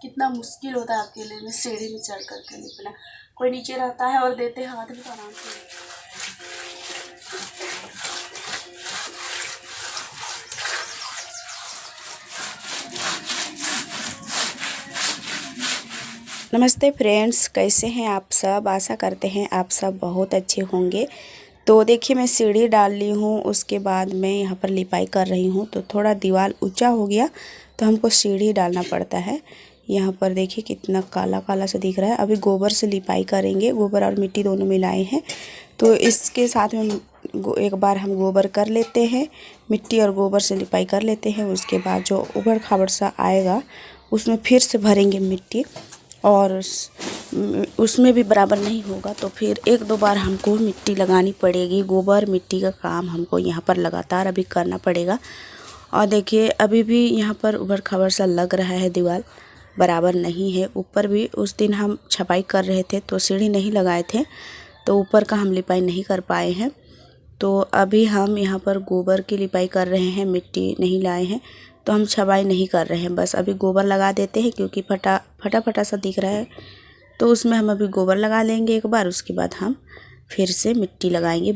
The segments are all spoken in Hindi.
कितना मुश्किल होता है अकेले में सीढ़ी में चढ़ करके लिपना। कोई नीचे रहता है और देते हाथ में तो आराम से। नमस्ते फ्रेंड्स, कैसे हैं आप सब। आशा करते हैं आप सब बहुत अच्छे होंगे। तो देखिए मैं सीढ़ी डाल ली हूँ, उसके बाद मैं यहाँ पर लिपाई कर रही हूँ। तो थोड़ा दीवार ऊंचा हो गया तो हमको सीढ़ी डालना पड़ता है। यहाँ पर देखिए कितना काला काला सा दिख रहा है। अभी गोबर से लिपाई करेंगे, गोबर और मिट्टी दोनों मिलाए हैं। तो इसके साथ में एक बार हम गोबर कर लेते हैं, मिट्टी और गोबर से लिपाई कर लेते हैं। उसके बाद जो उबड़ खाबड़ सा आएगा उसमें फिर से भरेंगे मिट्टी, और उसमें भी बराबर नहीं होगा तो फिर एक दो बार हमको मिट्टी लगानी पड़ेगी। गोबर मिट्टी का काम हमको यहाँ पर लगातार अभी करना पड़ेगा। और देखिए अभी भी यहाँ पर उबड़ खाबड़ सा लग रहा है, दीवार बराबर नहीं है। ऊपर भी उस दिन हम छपाई कर रहे थे तो सीढ़ी नहीं लगाए थे, तो ऊपर का हम लिपाई नहीं कर पाए हैं। तो अभी हम यहाँ पर गोबर की लिपाई कर रहे हैं, मिट्टी नहीं लाए हैं तो हम छपाई नहीं कर रहे हैं। बस अभी गोबर लगा देते हैं क्योंकि फटा सा दिख रहा है, तो उसमें हम अभी गोबर लगा लेंगे एक बार। उसके बाद हम फिर से मिट्टी लगाएंगे।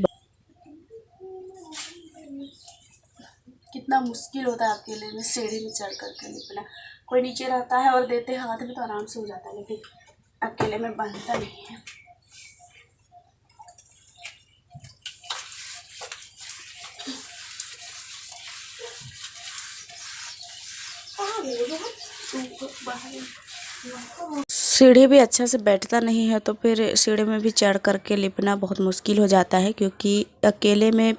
कितना मुश्किल होता है अकेले में सीढ़ी में चढ़ करके लिपना। कोई नीचे रहता है और देते हाथ में तो आराम से हो जाता है, लेकिन अकेले में बनता नहीं है। सीढ़ी भी अच्छा से बैठता नहीं है, तो फिर सीढ़ी में भी चढ़ करके लिपना बहुत मुश्किल हो जाता है, क्योंकि अकेले में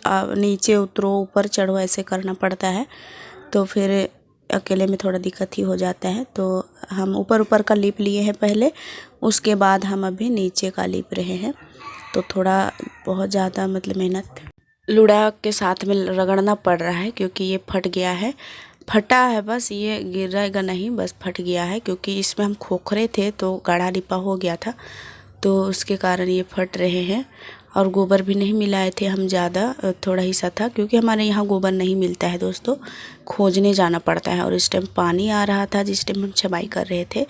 नीचे उतरो ऊपर चढ़ो ऐसे करना पड़ता है। तो फिर अकेले में थोड़ा दिक्कत ही हो जाता है। तो हम ऊपर का लिप लिए हैं पहले, उसके बाद हम अभी नीचे का लिप रहे हैं। तो थोड़ा बहुत ज़्यादा मतलब मेहनत लुड़ा के साथ में रगड़ना पड़ रहा है, क्योंकि ये फट गया है। फटा है, बस ये गिरेगा नहीं, बस फट गया है। क्योंकि इसमें हम खोखरे थे तो गाढ़ा लिपा हो गया था, तो उसके कारण ये फट रहे हैं। और गोबर भी नहीं मिलाए थे हम ज़्यादा, थोड़ा ही सा था, क्योंकि हमारे यहाँ गोबर नहीं मिलता है दोस्तों, खोजने जाना पड़ता है। और इस टाइम पानी आ रहा था जिस टाइम हम छपाई कर रहे थे,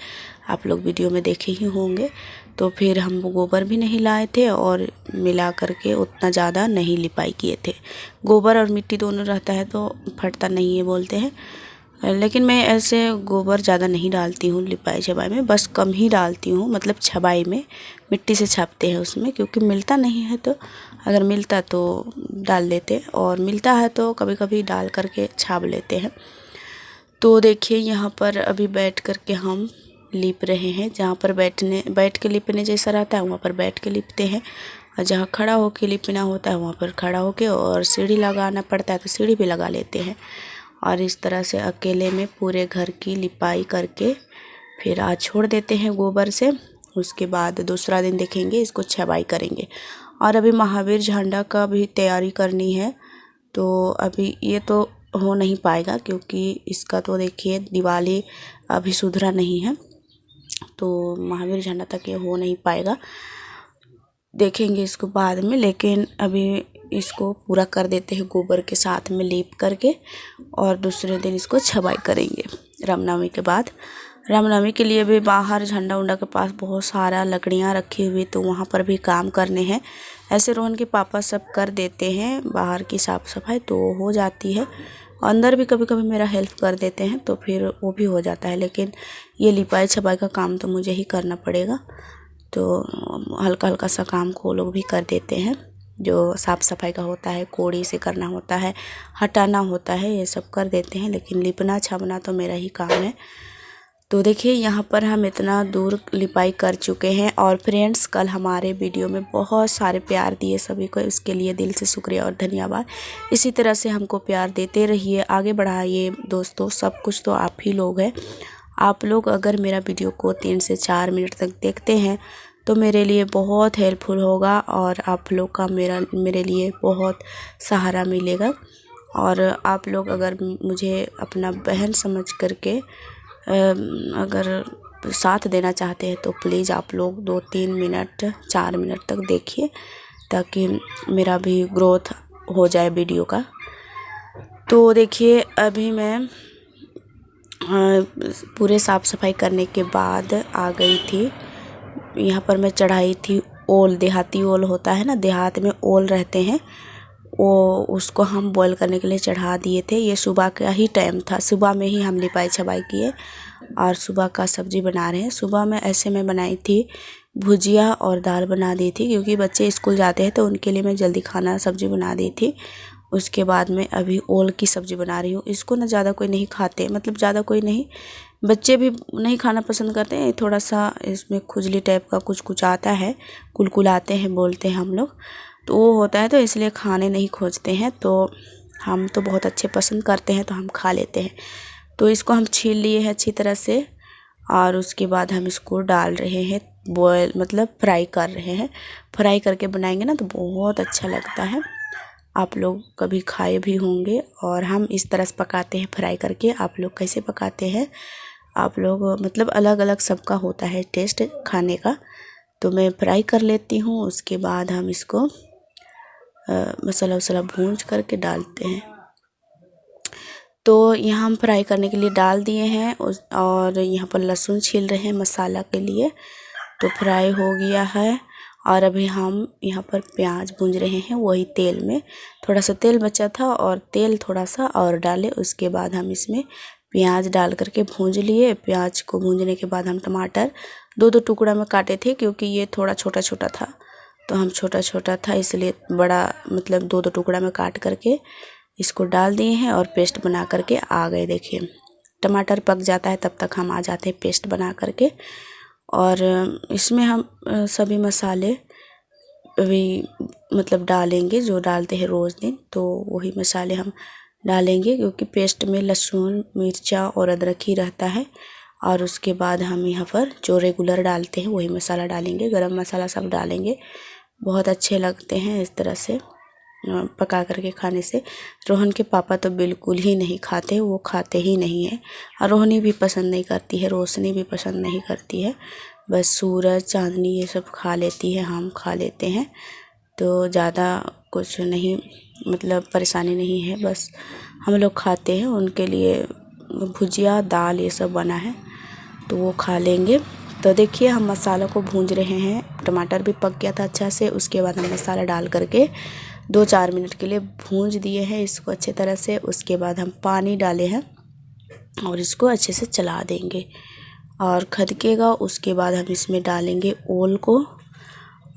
आप लोग वीडियो में देखे ही होंगे। तो फिर हम गोबर भी नहीं लाए थे और मिला करके उतना ज़्यादा नहीं लिपाई किए थे। गोबर और मिट्टी दोनों रहता है तो फटता नहीं है बोलते हैं, लेकिन मैं ऐसे गोबर ज़्यादा नहीं डालती हूँ लिपाई छपाई में, बस कम ही डालती हूँ। मतलब छपाई में मिट्टी से छापते हैं उसमें, क्योंकि मिलता नहीं है, तो अगर मिलता तो डाल लेते, और मिलता है तो कभी कभी डाल करके छाप लेते हैं। तो देखिए यहाँ पर अभी बैठ करके हम लिप रहे हैं। जहाँ पर बैठ के लिपने जैसा रहता है वहाँ पर बैठ के लिपते हैं, और जहाँ खड़ा होके लिपना होता है वहाँ पर खड़ा होके, और सीढ़ी लगाना पड़ता है तो सीढ़ी भी लगा लेते हैं। और इस तरह से अकेले में पूरे घर की लिपाई करके फिर आज छोड़ देते हैं गोबर से। उसके बाद दूसरा दिन देखेंगे इसको छपाई करेंगे। और अभी महावीर झंडा का भी तैयारी करनी है, तो अभी ये तो हो नहीं पाएगा, क्योंकि इसका तो देखिए दीवार ही अभी सुधरा नहीं है, तो महावीर झंडा तक ये हो नहीं पाएगा। देखेंगे इसको बाद में, लेकिन अभी इसको पूरा कर देते हैं गोबर के साथ में लीप करके, और दूसरे दिन इसको छपाई करेंगे रामनवमी के बाद। रामनवमी के लिए भी बाहर झंडा उंडा के पास बहुत सारा लकड़ियाँ रखी हुई, तो वहाँ पर भी काम करने हैं। ऐसे रोहन के पापा सब कर देते हैं बाहर की साफ़ सफाई, तो हो जाती है। अंदर भी कभी कभी मेरा हेल्प कर देते हैं, तो फिर वो भी हो जाता है। लेकिन ये लिपाई छपाई का काम तो मुझे ही करना पड़ेगा, तो हल्का हल्का सा काम को लोग भी कर देते हैं। जो साफ़ सफाई का होता है, कोड़ी से करना होता है, हटाना होता है, ये सब कर देते हैं। लेकिन लिपना छापना तो मेरा ही काम है। तो देखिए यहाँ पर हम इतना दूर लिपाई कर चुके हैं। और फ्रेंड्स, कल हमारे वीडियो में बहुत सारे प्यार दिए सभी को, इसके लिए दिल से शुक्रिया और धन्यवाद। इसी तरह से हमको प्यार देते रहिए, आगे बढ़ाइए दोस्तों। सब कुछ तो आप ही लोग हैं। आप लोग अगर मेरा वीडियो को 3 से 4 मिनट तक देखते हैं तो मेरे लिए बहुत हेल्पफुल होगा, और आप लोग का मेरे लिए बहुत सहारा मिलेगा। और आप लोग अगर मुझे अपना बहन समझ करके अगर साथ देना चाहते हैं तो प्लीज़ आप लोग 2-3 मिनट 4 मिनट तक देखिए, ताकि मेरा भी ग्रोथ हो जाए वीडियो का। तो देखिए अभी मैं पूरे साफ़ सफाई करने के बाद आ गई थी। यहाँ पर मैं चढ़ाई थी ओल, देहाती ओल होता है ना, देहात में ओल रहते हैं, वो उसको हम बॉईल करने के लिए चढ़ा दिए थे। ये सुबह का ही टाइम था, सुबह में ही हम लिपाई छपाई किए और सुबह का सब्ज़ी बना रहे हैं। सुबह में ऐसे मैं बनाई थी भुजिया और दाल बना दी थी, क्योंकि बच्चे स्कूल जाते हैं तो उनके लिए मैं जल्दी खाना सब्ज़ी बना दी थी। उसके बाद मैं अभी ओल की सब्ज़ी बना रही हूँ। इसको ना ज़्यादा कोई नहीं खाते, मतलब ज़्यादा कोई नहीं, बच्चे भी नहीं खाना पसंद करते हैं। थोड़ा सा इसमें खुजली टाइप का कुछ कुछ आता है, कुलकुलाते हैं बोलते हैं हम लोग, तो वो होता है, तो इसलिए खाने नहीं खोजते हैं। तो हम तो बहुत अच्छे पसंद करते हैं तो हम खा लेते हैं। तो इसको हम छील लिए हैं अच्छी तरह से और उसके बाद हम इसको डाल रहे हैं बॉयल, मतलब फ्राई कर रहे हैं। फ्राई करके बनाएंगे ना तो बहुत अच्छा लगता है। आप लोग कभी खाए भी होंगे और हम इस तरह से पकाते हैं फ्राई करके। आप लोग कैसे पकाते हैं? आप लोग मतलब अलग अलग सबका होता है टेस्ट खाने का। तो मैं फ्राई कर लेती हूँ, उसके बाद हम इसको मसाला वसाला भूंज करके डालते हैं। तो यहाँ हम फ्राई करने के लिए डाल दिए हैं और यहाँ पर लहसुन छील रहे हैं मसाला के लिए। तो फ्राई हो गया है और अभी हम यहाँ पर प्याज भूंज रहे हैं, वही तेल में। थोड़ा सा तेल बचा था और तेल थोड़ा सा और डाले। उसके बाद हम इसमें प्याज डाल करके भूंज लिए। प्याज को भूंजने के बाद हम टमाटर दो दो टुकड़ा में काटे थे, क्योंकि ये थोड़ा छोटा छोटा था, तो हम छोटा छोटा था इसलिए बड़ा मतलब दो दो टुकड़ा में काट करके इसको डाल दिए हैं और पेस्ट बना करके आ गए। देखिए टमाटर पक जाता है तब तक हम आ जाते हैं पेस्ट बना करके। और इसमें हम सभी मसाले भी मतलब डालेंगे जो डालते हैं रोज़ दिन, तो वही मसाले हम डालेंगे, क्योंकि पेस्ट में लहसुन मिर्चा और अदरक ही रहता है। और उसके बाद हम यहाँ पर जो रेगुलर डालते हैं वही मसाला डालेंगे, गरम मसाला सब डालेंगे। बहुत अच्छे लगते हैं इस तरह से पका करके खाने से। रोहन के पापा तो बिल्कुल ही नहीं खाते, वो खाते ही नहीं है। और रोहनी भी पसंद नहीं करती है, रोशनी भी पसंद नहीं करती है, बस सूरज चांदनी ये सब खा लेती है, हम खा लेते हैं। तो ज़्यादा कुछ नहीं मतलब परेशानी नहीं है, बस हम लोग खाते हैं। उनके लिए भुजिया दाल ये सब बना है तो वो खा लेंगे। तो देखिए हम मसाला को भूंज रहे हैं, टमाटर भी पक गया था अच्छा से। उसके बाद हम मसाला डाल करके 2-4 मिनट के लिए भूंज दिए हैं इसको अच्छे तरह से। उसके बाद हम पानी डाले हैं और इसको अच्छे से चला देंगे और खदकेगा। उसके बाद हम इसमें डालेंगे ओल को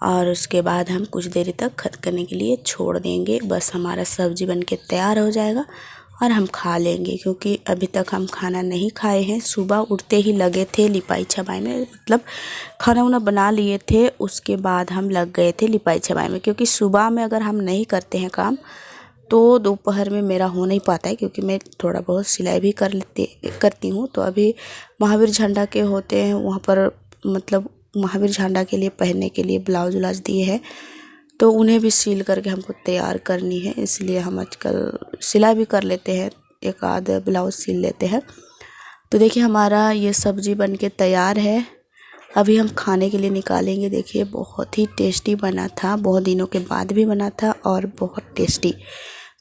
और उसके बाद हम कुछ देर तक खदकने के लिए छोड़ देंगे। बस हमारा सब्ज़ी बनके तैयार हो जाएगा और हम खा लेंगे, क्योंकि अभी तक हम खाना नहीं खाए हैं। सुबह उठते ही लगे थे लिपाई छपाई में, मतलब खाना वाना बना लिए थे, उसके बाद हम लग गए थे लिपाई छपाई में। क्योंकि सुबह में अगर हम नहीं करते हैं काम तो दोपहर में मेरा हो नहीं पाता है, क्योंकि मैं थोड़ा बहुत सिलाई भी करती हूँ। तो अभी महावीर झंडा के होते हैं वहाँ पर, मतलब महावीर झंडा के लिए पहनने के लिए ब्लाउज व्लाउज दिए हैं, तो उन्हें भी सिल करके हमको तैयार करनी है। इसलिए हम आजकल सिलाई भी कर लेते हैं, एक आध ब्लाउज सिल लेते हैं। तो देखिए हमारा ये सब्ज़ी बनके तैयार है, अभी हम खाने के लिए निकालेंगे। देखिए बहुत ही टेस्टी बना था, बहुत दिनों के बाद भी बना था और बहुत टेस्टी।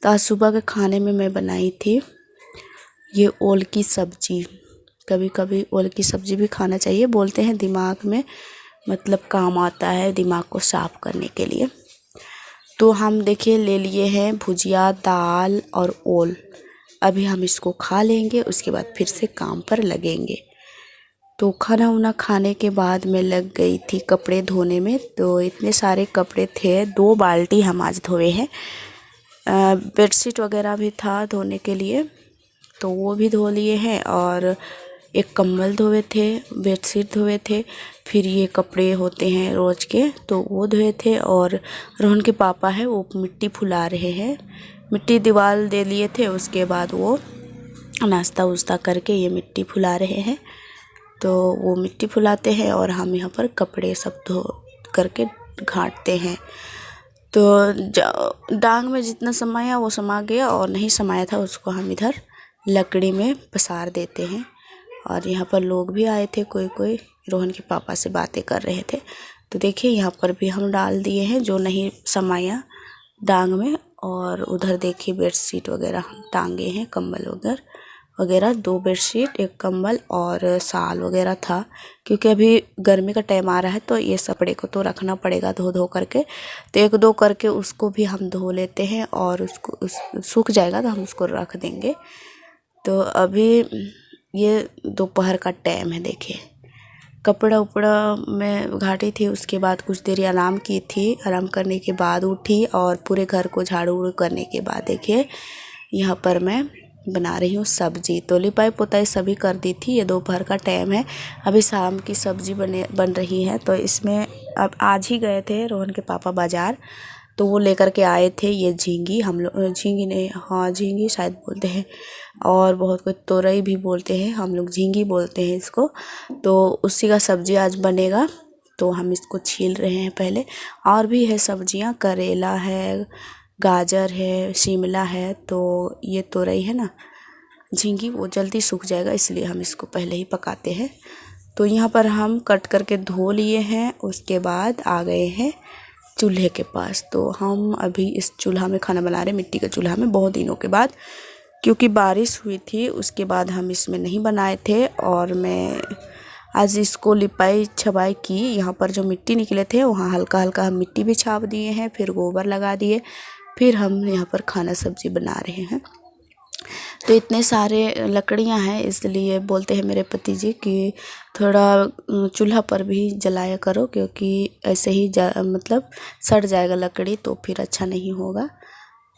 तो आज सुबह के खाने में मैं बनाई थी ये ओल की सब्ज़ी। कभी कभी ओल की सब्ज़ी भी खाना चाहिए, बोलते हैं दिमाग में मतलब काम आता है, दिमाग को साफ़ करने के लिए। तो हम देखिए ले लिए हैं भुजिया दाल और ओल। अभी हम इसको खा लेंगे, उसके बाद फिर से काम पर लगेंगे। तो खाना वाना खाने के बाद मैं लग गई थी कपड़े धोने में। तो इतने सारे कपड़े थे, 2 बाल्टी हम आज धोए हैं। बेडशीट वगैरह भी था धोने के लिए तो वो भी धो लिए हैं, और एक कंबल धोए थे, बेडशीट धोए थे, फिर ये कपड़े होते हैं रोज़ के तो वो धोए थे। और रोहन के पापा है वो मिट्टी फुला रहे हैं, मिट्टी दीवार दे लिए थे, उसके बाद वो नाश्ता वास्ता करके ये मिट्टी फुला रहे हैं। तो वो मिट्टी फुलाते हैं और हम यहाँ पर कपड़े सब धो करके घाटते हैं। तो डांग में जितना समाया वो समा गया, और नहीं समाया था उसको हम इधर लकड़ी में पसार देते हैं। और यहाँ पर लोग भी आए थे, कोई कोई रोहन के पापा से बातें कर रहे थे। तो देखिए यहाँ पर भी हम डाल दिए हैं जो नहीं समाया डांग में। और उधर देखिए बेडशीट वगैरह हम टांगे हैं, कंबल वगैरह, वगैरह, 2 बेडशीट, 1 कंबल और शाल वगैरह था। क्योंकि अभी गर्मी का टाइम आ रहा है तो ये कपड़े को तो रखना पड़ेगा धो करके। तो 1-2 करके उसको भी हम धो लेते हैं और उसको सूख जाएगा तो हम उसको रख देंगे। तो अभी ये दोपहर का टाइम है। देखिए कपड़ा उपड़ा मैं घाटी थी, उसके बाद कुछ देर आराम की थी। आराम करने के बाद उठी और पूरे घर को झाड़ू उड़ू करने के बाद देखिए यहाँ पर मैं बना रही हूँ सब्जी। तो लिपाई पोताई सभी कर दी थी। ये दोपहर का टाइम है, अभी शाम की सब्जी बन रही है। तो इसमें अब आज ही गए थे रोहन के पापा बाज़ार, तो वो लेकर के आए थे ये झींगी। हम लोग झींगी नहीं, हाँ झींगी शायद बोलते हैं, और बहुत कोई तोरई भी बोलते हैं, हम लोग झींगी बोलते हैं इसको। तो उसी का सब्जी आज बनेगा। तो हम इसको छील रहे हैं पहले। और भी है सब्जियां, करेला है, गाजर है, शिमला है। तो ये तोरई है ना झींगी, वो जल्दी सूख जाएगा, इसलिए हम इसको पहले ही पकाते हैं। तो यहाँ पर हम कट करके धो लिए हैं। उसके बाद आ गए हैं चूल्हे के पास। तो हम अभी इस चूल्हा में खाना बना रहे हैं, मिट्टी के चूल्हा में, बहुत दिनों के बाद। क्योंकि बारिश हुई थी उसके बाद हम इसमें नहीं बनाए थे। और मैं आज इसको लिपाई छपाई की। यहाँ पर जो मिट्टी निकले थे वहाँ हल्का हल्का हम मिट्टी भी छाप दिए हैं, फिर गोबर लगा दिए, फिर हम यहाँ पर खाना सब्जी बना रहे हैं। तो इतने सारे लकड़ियाँ हैं, इसलिए बोलते हैं मेरे पति जी कि थोड़ा चूल्हा पर भी जलाया करो, क्योंकि ऐसे ही मतलब सड़ जाएगा लकड़ी तो फिर अच्छा नहीं होगा।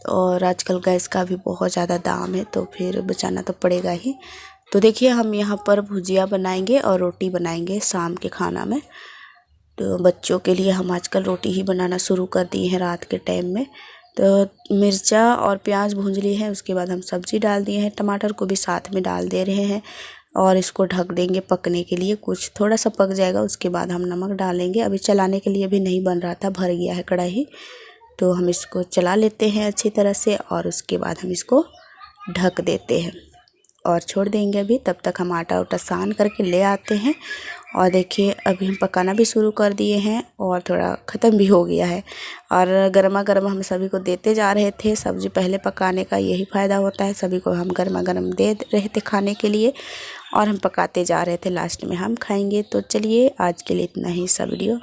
और आजकल गैस का भी बहुत ज़्यादा दाम है, तो फिर बचाना तो पड़ेगा ही। तो देखिए हम यहाँ पर भुजिया बनाएंगे और रोटी बनाएंगे शाम के खाना में। तो बच्चों के लिए हम आजकल रोटी ही बनाना शुरू कर दिए हैं रात के टाइम में। तो मिर्चा और प्याज भूंज लिए हैं, उसके बाद हम सब्ज़ी डाल दिए हैं, टमाटर को भी साथ में डाल दे रहे हैं और इसको ढक देंगे पकने के लिए। कुछ थोड़ा सा पक जाएगा, उसके बाद हम नमक डालेंगे। अभी चलाने के लिए भी नहीं बन रहा था, भर गया है कढ़ाई। तो हम इसको चला लेते हैं अच्छी तरह से और उसके बाद हम इसको ढक देते हैं और छोड़ देंगे। अभी तब तक हम आटा उटा सान करके ले आते हैं। और देखिए अभी हम पकाना भी शुरू कर दिए हैं और थोड़ा ख़त्म भी हो गया है। और गर्मा गर्म हम सभी को देते जा रहे थे। सब्ज़ी पहले पकाने का यही फ़ायदा होता है, सभी को हम गर्मा गर्म दे रहे थे खाने के लिए और हम पकाते जा रहे थे, लास्ट में हम खाएंगे। तो चलिए आज के लिए इतना ही सा वीडियो।